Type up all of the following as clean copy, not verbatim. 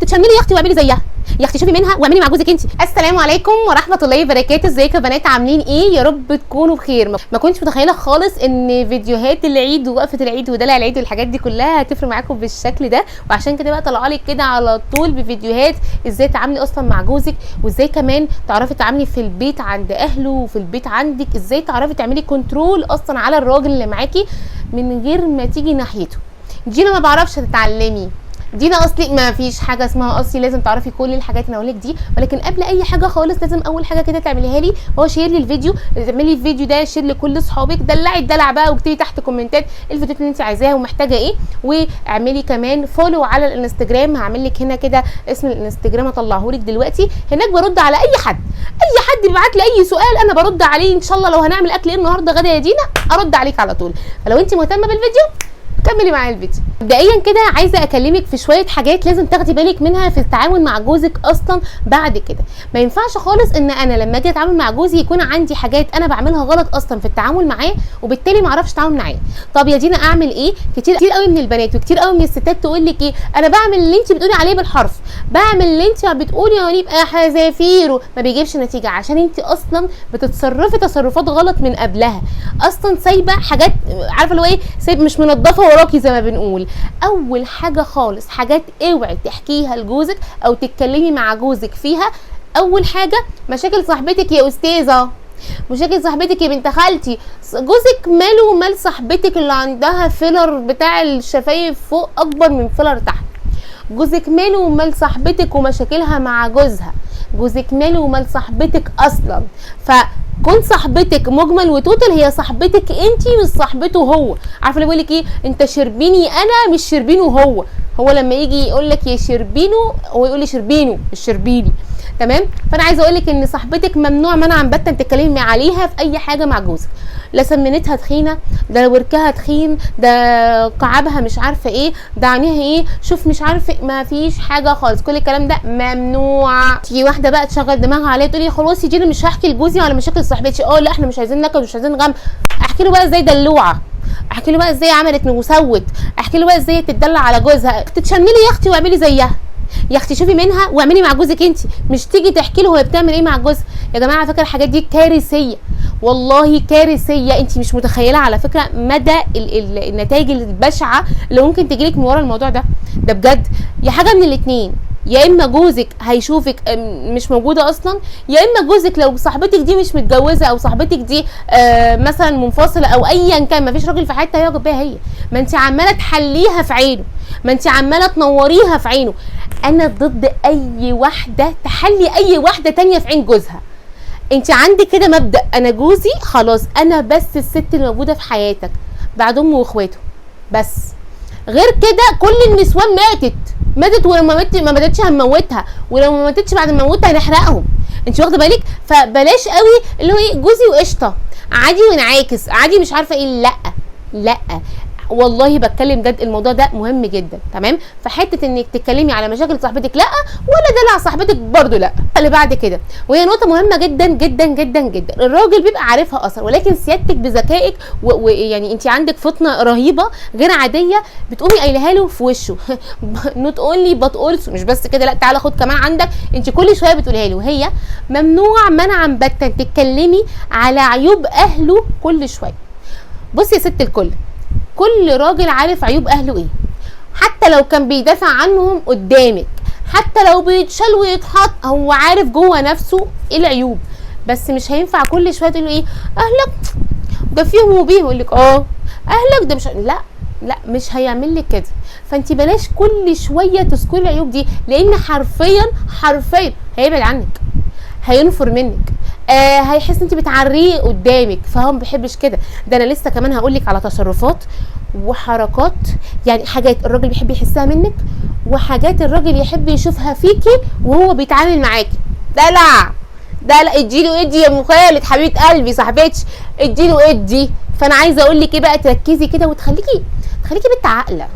تشملي يا اختي واعملي زيها، يا اختي شوفي منها واعملي مع جوزك انت. السلام عليكم ورحمه الله وبركاته. ازيكم يا بنات، عاملين ايه؟ يا رب تكونوا بخير. ما كنتش متخيله خالص ان فيديوهات العيد ووقفه العيد ودلع العيد والحاجات دي كلها هتفرق معاكم بالشكل ده، وعشان كده بقى طالعه لك كده على طول بفيديوهات ازاي تعاملي اصلا مع جوزك، وازاي كمان تعرفي تعاملي في البيت عند اهله وفي البيت عندك، ازاي تعرفي تعملي كنترول اصلا على الراجل اللي معاكي من غير ما تيجي ناحيته. دينا ما بعرفش تتعلمي، دينا اصلي ما فيش حاجه اسمها اصلي لازم تعرفي كل الحاجات اللي هقولك دي، ولكن قبل اي حاجه خالص لازم اول حاجه كده تعمليها لي هو شير لي الفيديو، تعملي الفيديو ده شير لكل اصحابك، دلعي الدلع بقى واكتبي تحت كومنتات الفيديوهات اللي انت عايزاها ومحتاجه ايه، واعملي كمان فولو على الانستجرام. هعمل لك هنا كده اسم الانستجرام اطلعه لك دلوقتي، هناك برد على اي حد بيبعت لي اي سؤال انا برد عليه. ان شاء الله لو هنعمل اكل ايه النهارده غدا يا دينا ارد عليك على طول، فلو انت مهتمه بالفيديو كملي معايا الفيديو. مبدئيا كده عايزه اكلمك في شويه حاجات لازم تاخدي بالك منها في التعامل مع جوزك اصلا. بعد كده ما ينفعش خالص ان انا لما اجي اتعامل مع جوزي يكون عندي حاجات انا بعملها غلط اصلا في التعامل معاه وبالتالي ما اعرفش اتعامل معاه. طب يا دينا اعمل ايه؟ كتير قوي من البنات وكتير قوي من الستات تقول لك ايه، انا بعمل اللي انت بتقولي عليه بالحرف، بعمل اللي انت بتقولي عليه يبقى حذافيره، ما بيجيبش نتيجه عشان انت اصلا بتتصرفي تصرفات غلط من قبلها، اصلا سايبه حاجات عارفه اللي هو ايه، سايب مش منضفه وراكي زي ما بنقول. اول حاجه خالص حاجات اوعي تحكيها لجوزك او تتكلمي مع جوزك فيها. اول حاجه مشاكل صاحبتك يا استاذه، مشاكل صاحبتك يا بنت خالتي، جوزك ماله ومال صاحبتك اللي عندها فيلر بتاع الشفايف فوق اكبر من فيلر تحت، جوزك ماله ومال صاحبتك ومشاكلها مع جوزها، جوزك ماله ومال صاحبتك اصلا. كون صاحبتك مجمل وتوتال هي صاحبتك انتي مش صاحبته هو. عارفه اللي بيقول لك ايه، انت شربيني انا مش شربينه هو. هو لما يجي يقول لك يا شربينه هو يقول لي شربينه مش شربيني، تمام؟ فانا عايزه اقول لك ان صاحبتك ممنوع منعا باتا تتكلمي عليها في اي حاجه مع جوزك، لا سمنتها تخينه، ده وركها تخين، ده قعبها مش عارفه ايه، ده عينيها ايه، شوف مش عارفه، ما فيش حاجه خالص، كل الكلام ده ممنوع. تيجي واحده بقى تشغل دماغها عليا تقول لي خلاص يا جينا مش هحكي لجوزي على مشاكل صاحبتي. لا احنا مش عايزين نكد ومش عايزين غم، احكي له بقى ازاي دلوعه، احكي له بقى ازاي عملت وسوت، احكي له بقى ازاي تتدلع على جوزها. تتشملي يا اختي واعملي زيها، يا اختي شوفي منها واعملي مع جوزك انت، مش تيجي تحكي له هي بتعمل ايه مع جوزها. يا جماعه على فكره الحاجات دي كارثيه، والله كارثيه، انت مش متخيله على فكره مدى النتائج البشعه اللي ممكن تجيلك من ورا الموضوع ده بجد. يا حاجه من الاثنين، يا اما جوزك هيشوفك مش موجوده اصلا، يا اما جوزك لو صاحبتك دي مش متجوزه او صاحبتك دي مثلا منفصله او ايا كان ما فيش راجل في حياتها هيعجب بيها هي، ما انت عماله تحليها في عينه، ما انت عماله تنوريها في عينه. انا ضد اي واحده تحلي اي واحده تانية في عين جوزها. انت عندك كده مبدأ انا جوزي خلاص انا بس الست اللي موجوده في حياتك بعد امه واخواته بس، غير كده كل النسوان ماتت ولو ما ماتتش هنموتها، ولو ما ماتتش بعد ما نموتها هنحرقهم. انت واخده بالك؟ فبلاش قوي اللي هو ايه جوزي وقشطه عادي ونعاكس عادي مش عارفه ايه. لا والله بتكلم جد، الموضوع ده مهم جدا، تمام؟ فحته انك تتكلمي على مشاكل صاحبتك لا، ولا دلع صاحبتك برضو لا. اللي بعد كده وهي نقطه مهمه جدا جدا جدا جدا، الراجل بيبقى عارفها اصلا، ولكن سيادتك بذكائك ويعني انت عندك فطنه رهيبه غير عاديه بتقومي قايلها له في وشه نوت اونلي بات اولسو، مش بس كده لا، تعالى خد كمان عندك، انت كل شويه بتقولها له. هي ممنوع منعا باتا تتكلمي على عيوب اهله كل شويه. بصي يا ست الكل، كل راجل عارف عيوب اهله ايه، حتى لو كان بيدافع عنهم قدامك، حتى لو بيتشال ويتحط هو عارف جوه نفسه ايه العيوب، بس مش هينفع كل شويه تقول له ايه اهلك ده فيهم وبيهم، يقول لك اهلك ده مش لا مش هيعمل لك كده. فانت بلاش كل شويه تذكري العيوب دي، لان حرفيا هيبعد عنك، هينفر منك، هيحس انت بتعريه قدامك، فهو ما بيحبش كده. ده انا لسه كمان هقول لك على تصرفات وحركات، يعني حاجات الراجل بيحب يحسها منك وحاجات الراجل يحب يشوفها فيكي وهو بيتعامل معاكي. دلع اديله ادي يا ام خالد حبيبه قلبي صاحبتي، اديله ادي. فانا عايزه اقول لك ايه بقى، تركزي كده وتخليكي بنت عاقله،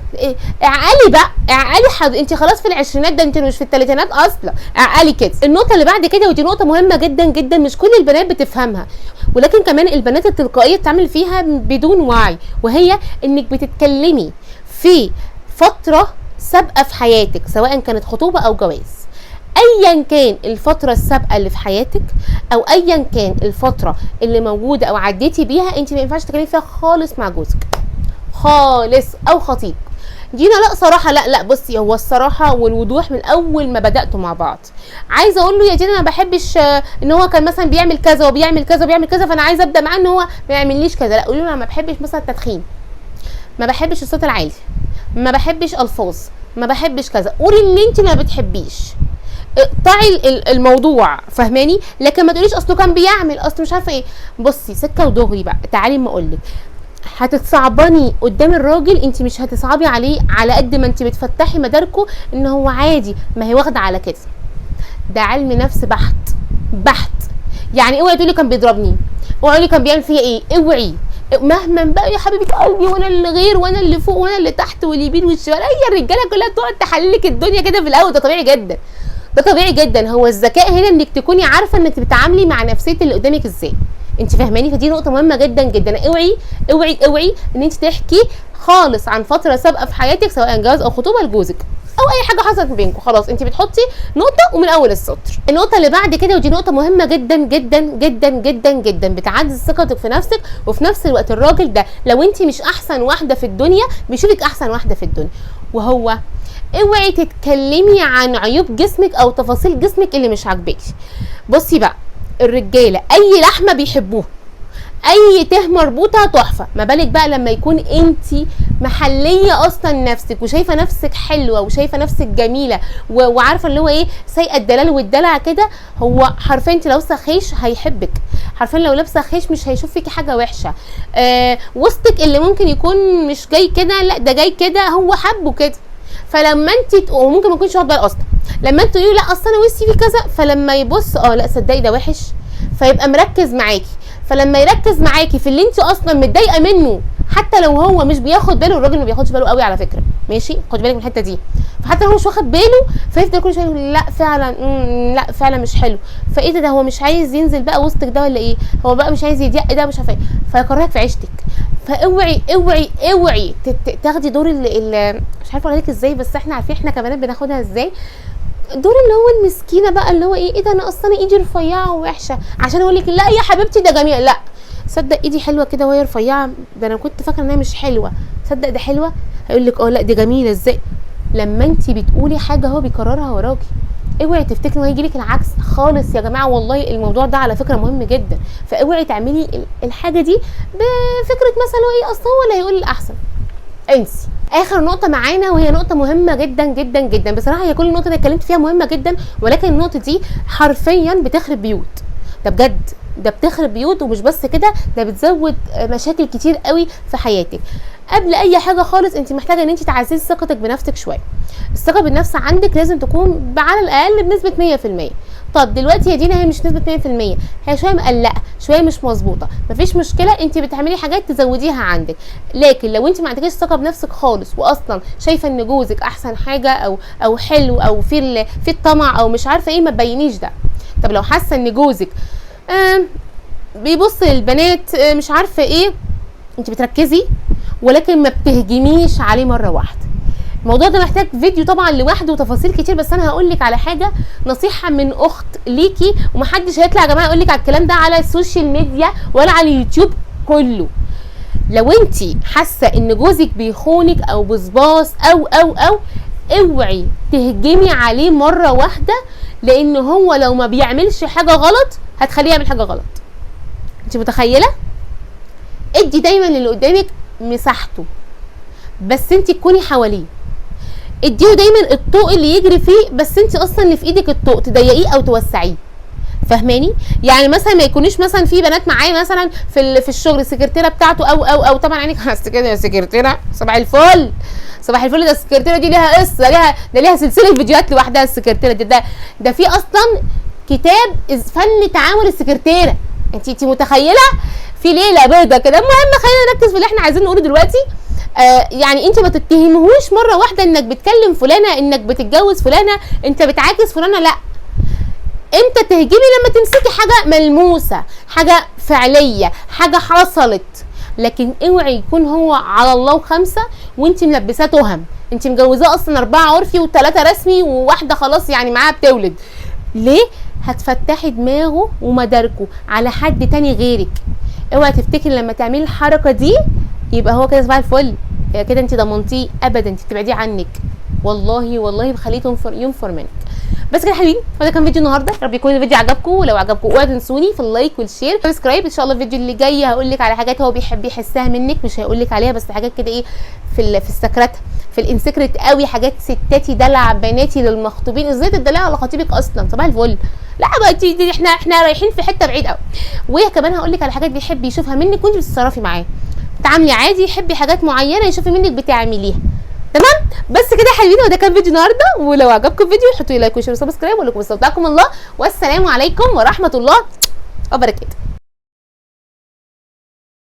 اعقلي بقى، انت خلاص في العشرينات، ده انت مش في الثلاثينات اصلا، اعقلي كده. النقطه اللي بعد كده ودي نقطه مهمه جدا جدا مش كل البنات بتفهمها، ولكن كمان البنات التلقائيه بتعمل فيها بدون وعي، وهي انك بتتكلمي في فتره سابقه في حياتك، سواء كانت خطوبه او جواز، ايا كان الفتره السابقه اللي في حياتك او ايا كان الفتره اللي موجوده او عديتي بيها، انت ما ينفعش تتكلمي فيها خالص مع جوزك خالص او خطيب. جينا لا صراحه، لا بصي، هو الصراحه والوضوح من اول ما بداتوا مع بعض. عايزه اقول له يا دينا انا ما بحبش ان هو كان مثلا بيعمل كذا وبيعمل كذا وبيعمل كذا، فانا عايزه ابدا معاه ان هو ما يعمليش كذا. لا، قولي له انا ما بحبش مثلا التدخين، ما بحبش الصوت العالي، ما بحبش الفاظ، ما بحبش كذا. قولي اللي انت ما بتحبيش، اقطعي الموضوع، فهماني؟ لكن ما تقوليش اصله كان بيعمل، اصله مش عارفه ايه. بصي سكه ودغري بقى، تعالي ما اقولك، هتتصعباني قدام الراجل، انت مش هتصعبي عليه على قد ما انت بتفتحي مداركه ان هو عادي، ما هي واخده على كده. ده علم نفس بحت بحت. يعني اوعي تقولي كان بيضربني، اوعي تقولي كان بيعمل فيا ايه، اوعي مهما بقى يا حبيبه قلبي، وانا اللي غير وانا اللي فوق وانا اللي تحت واليمين والشمال، هي الرجاله كلها تقعد تحللك الدنيا كده في الاول. ده طبيعي جدا، ده طبيعي جدا. هو الذكاء هنا انك تكوني عارفه انك بتتعاملي مع نفسيه اللي قدامك ازاي، انت فاهماني؟ فدي نقطه مهمه جدا جدا. اوعي اوعي اوعي ان انت تحكي خالص عن فتره سابقه في حياتك، سواء جواز او خطوبه لجوزك او اي حاجه حصلت بينكم. خلاص انت بتحطي نقطه ومن اول السطر. النقطه اللي بعد كده، ودي نقطه مهمه جدا جدا جدا جدا جدا، بتعزز ثقتك في نفسك، وفي نفس الوقت الراجل ده لو انت مش احسن واحده في الدنيا بيشوفك احسن واحده في الدنيا. وهو اوعي تتكلمي عن عيوب جسمك او تفاصيل جسمك اللي مش عاجباكي. بصي بقى، الرجاله اي لحمه بيحبوها، اي ته مربوطه تحفه، ما بالك بقى لما يكون انت محليه اصلا نفسك وشايفه نفسك حلوه وشايفه نفسك جميله وعارفه اللي هو ايه، سايقه الدلال والدلع كده. هو حرفيا انت لو لابسه خيش هيحبك، حرفيا لو لابسه خيش مش هيشوف فيكي حاجه وحشه. وسطك اللي ممكن يكون مش جاي كده، لا ده جاي كده، هو حبه كده. فلما انت وممكن ما يكونش واخد باله اصلا، لما انت تقولي لا اصل انا وشي فيه كذا، فلما يبص لا صدقي ده وحش، فيبقى مركز معاكي. فلما يركز معاكي في اللي انت اصلا متضايقه منه، حتى لو هو مش بياخد باله، الراجل ما بياخدش باله قوي على فكره، ماشي؟ خدي بالك من الحته دي. فحتى لو هو مش واخد باله فيفضل كل شويه يقول لا فعلا لا فعلا مش حلو، فايه ده هو مش عايز ينزل بقى وسطك ده ولا ايه، هو بقى مش عايز يضيق ده، مش عارفه ايه، فيكرهك في عيشتك. فاوعي اوعي اوعي تاخدي دور مش عارفه اقول لك ازاي، بس احنا عارفين احنا كبنات بناخدها ازاي، دور اللي هو المسكينه بقى، اللي هو ايه ده انا اصلا ايدي رفيعه ووحشه عشان اقول لك لا يا حبيبتي ده جميل. لا صدق ايدي حلوه كده وهي رفيعه، ده انا كنت فاكره انها مش حلوه، صدق ده حلوه. هيقول لك لا دي جميله ازاي. لما انت بتقولي حاجه هو بيكررها وراكي، اوعي تفتكري ان هيجي لك العكس خالص يا جماعه. والله الموضوع ده على فكره مهم جدا، فاوعي تعملي الحاجه دي بفكره مثلا ايه اصل هو اللي هيقول الاحسن. انسي. اخر نقطه معانا وهي نقطه مهمه جدا جدا جدا، بصراحه هي كل النقطه اللي اتكلمت فيها مهمه جدا، ولكن النقطه دي حرفيا بتخرب بيوت، ده بجد، ده بتخرب بيوت. ومش بس كده، ده بتزود مشاكل كتير قوي في حياتك. قبل اي حاجه خالص انت محتاجه ان انت تعززي ثقتك بنفسك شويه. الثقه بالنفس عندك لازم تكون على الاقل بنسبه 100%. طب دلوقتي يا دينا هي مش نسبه 100%، هي شويه مقلقه، شويه مش مظبوطه، مفيش مشكله، انت بتعملي حاجات تزوديها عندك. لكن لو انت ما عندكيش ثقه بنفسك خالص، واصلا شايفه ان جوزك احسن حاجه او حلو او في الطمع او مش عارفه ايه، ما تبينيش ده. طب لو حاسه ان جوزك بيبص للبنات مش عارفه ايه، انت بتركزي ولكن ما بتهجميش عليه مره واحده. الموضوع ده محتاج فيديو طبعا لوحده وتفاصيل كتير، بس انا هقول لك على حاجه، نصيحه من اخت ليكي، ومحدش هيطلع يا جماعه يقول لك على الكلام ده على السوشيال ميديا ولا على اليوتيوب كله. لو انت حاسه ان جوزك بيخونك او بصباص او اوعي تهجمي عليه مره واحده، لان هو لو ما بيعملش حاجه غلط هتخليه يعمل حاجه غلط. انت متخيله؟ ادي دايما للي قدامك مساحته، بس انت تكوني حواليه. اديه دايما الطوق اللي يجري فيه، بس انت اصلا اللي في ايدك الطوق تضيقيه او توسعيه، فاهماني؟ يعني مثلا ما يكونيش مثلا في بنات معايا مثلا في الشغل السكرتيره بتاعته او طبعا عينك كده يا سكرتيره، صباح الفل صباح الفل، ده السكرتيره دي ليها قصه، ليها سلسله فيديوهات لوحدها. السكرتيره دي ده في اصلا كتاب فن تعامل السكرتيره، انت متخيله؟ في ليله بيضه كده. المهم خلينا نركز في اللي احنا عايزين نقوله دلوقتي. يعني انت ما تتهمهوش مره واحده انك بتكلم فلانه، انك بتتجوز فلانه، انت بتعاكس فلانه، لا. امتى تهجمي؟ لما تمسكي حاجه ملموسه، حاجه فعليه، حاجه حصلت، لكن اوعي يكون هو على الله وخمسه وانت ملبساه تهم. انت مجوزاه اصلا 4 عرفي و3 رسمي وواحده خلاص يعني معاها بتولد. ليه؟ هتفتحي دماغه ومداركه على حد تاني غيرك. اوعي تفتكري لما تعملي الحركه دي يبقى هو كده صباح الفل، كده انت ضمنتيه. ابدا، انت بتبعديه عنك، والله بخليه ينفر منك. بس كده حلوين، وده كان فيديو النهارده. يا رب يكون الفيديو عجبكم، ولو عجبكم اوعوا تنسوني في اللايك والشير والسبسكرايب. ان شاء الله الفيديو اللي جاي هقول لك على حاجات هو بيحب يحسها منك، مش هيقول لك عليها بس حاجات كده ايه في السكرات، في الانسكرت قوي، حاجات ستاتي دلع بناتي للمخطوبين. ازاي تدلعي على خطيبك اصلا صباح الفل؟ لا بقى احنا رايحين في حته بعيد قوي. وكمان هقول لك على حاجات بيحب يشوفها منك وانت بتتصرفي معاه. تعاملي عادي، يحبي حاجات معينه يشوفي منك بتعمليها. تمام؟ بس كده حلوين، وده كان فيديو النهارده. ولو عجبكم الفيديو حطوا لي لايك وشير وسبسكرايب، واقول لكم استودعكم الله، والسلام عليكم ورحمه الله وبركاته.